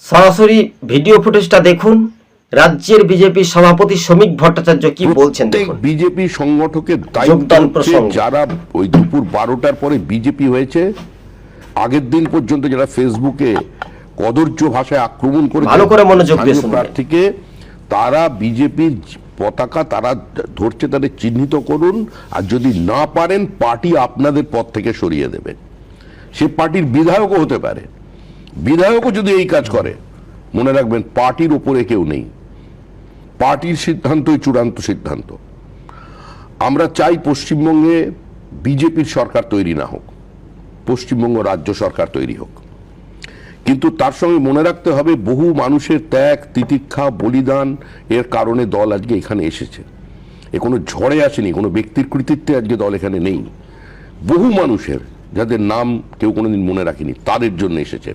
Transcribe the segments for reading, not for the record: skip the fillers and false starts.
সরাসরি ভিডিও ফুটেজটা দেখুন। রাজ্যের বিজেপি সভাপতি শ্রমিক ভট্টাচার্য কি বলছেন দেখুন। বিজেপি সংগঠকের যোগদান দায়িত্ব প্রসঙ্গে যারা ওই দুপুর 12টার পরে বিজেপি হয়েছে, আগের দিন পর্যন্ত যারা ফেসবুকে কদর্য ভাষায় আক্রমণ করে ভালো করে মনোযোগ দিয়ে শুনবেন। প্রার্থীকে, তারা বিজেপির পতাকা তারা ধরছে, তাদের চিহ্নিত করুন। আর যদি না পারেন, পার্টি আপনাদের পদ থেকে সরিয়ে দেবে। সে পার্টির বিধায়কও হতে পারে। বিধায়কও যদি এই কাজ করে, মনে রাখবেন পার্টির উপরে কেউ নেই। পার্টির সিদ্ধান্তই চূড়ান্ত সিদ্ধান্ত। আমরা চাই পশ্চিমবঙ্গে বিজেপির সরকার তৈরি না হোক, পশ্চিমবঙ্গ রাজ্য সরকার তৈরি হোক। কিন্তু তার সঙ্গে মনে রাখতে হবে, বহু মানুষের ত্যাগ, তিতিক্ষা, বলিদান এর কারণে দল আজকে এখানে এসেছে। এ কোনো ঝড়ে আসেনি, কোনো ব্যক্তির কৃতিত্বে আজকে দল এখানে নেই। বহু মানুষের, যাদের নাম কেউ কোনোদিন মনে রাখেনি, তাদের জন্য এসেছে।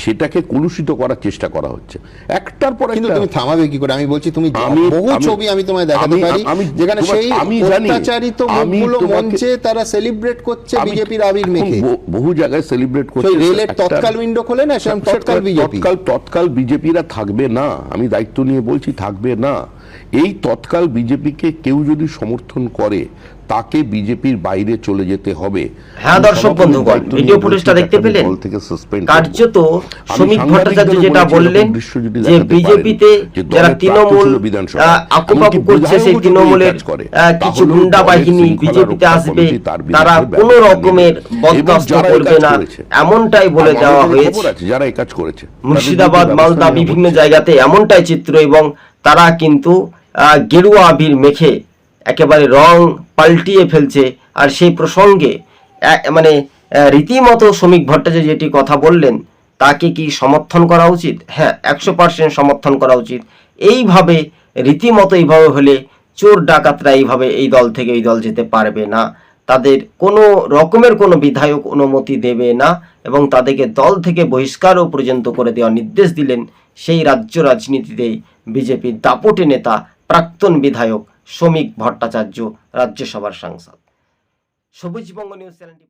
সেটাকে কলুষিত করার চেষ্টা করা হচ্ছে একটার পর। কিন্তু তুমি থামাবে কি করে? আমি বলছি তুমি বহু ছবি আমি তোমায় দেখাতে পারি যেখানে সেই অত্যাচারিত মুখগুলো মঞ্চে তারা সেলিব্রেট করছে বিজেপির আবির মেখে। বহু জায়গায় সেলিব্রেট করছে। রেলের তৎকাল উইন্ডো খোলে না, সেরকম তৎকাল বিজেপিরা থাকবে না। আমি দায়িত্ব নিয়ে বলছি, থাকবে না। এই তৎকাল বিজেপিকে কেউ যদি সমর্থন করে, তাকে বিজেপির বাইরে চলে যেতে হবে। হ্যাঁ দর্শক বন্ধুগণ, ভিডিও ফুটেজটা দেখতে পেলেন। কার্যত শ্রমিক ভট্টাচার্য যেটা বললেন যে বিজেপিতে যারা তৃণমূল আকুপাকু করছে, সেই তৃণমূলের কিছু গুন্ডা বাহিনী বিজেপিতে আসবে, তারা কোন রকমের বরদাস্ত করবে না, এমনটাই বলে দেওয়া হয়েছে। যারা এই কাজ করেছে মুর্শিদাবাদ, মালদা বিভিন্ন জায়গাতে এমনটাই চিত্র। এবং তারা কিন্তু গেরুয়া আবির মেখে একেবারে রং পাল্টিয়ে ফেলছে। আর সেই প্রসঙ্গে মানে রীতিমতো শ্রমিক ভট্টাচার্য যেটি কথা বললেন, তাকে কি সমর্থন করা উচিত? হ্যাঁ, 100% সমর্থন করা উচিত। এইভাবে রীতিমতো এইভাবে হলে চোর ডাকাতরা এইভাবে এই দল থেকে ওই দল যেতে পারবে না। তাদের কোনো রকমের কোনো বিধায়ক অনুমতি দেবে না এবং তাদেরকে দল থেকে বহিষ্কারও পর্যন্ত করে দেওয়ার নির্দেশ দিলেন সেই রাজ্য রাজনীতিতে বিজেপির দাপটে নেতা প্রাক্তন বিধায়ক শ্রমিক ভট্টাচার্য, রাজ্যসভার সাংসদ। সবুজবঙ্গ নিউজ চ্যানেলটি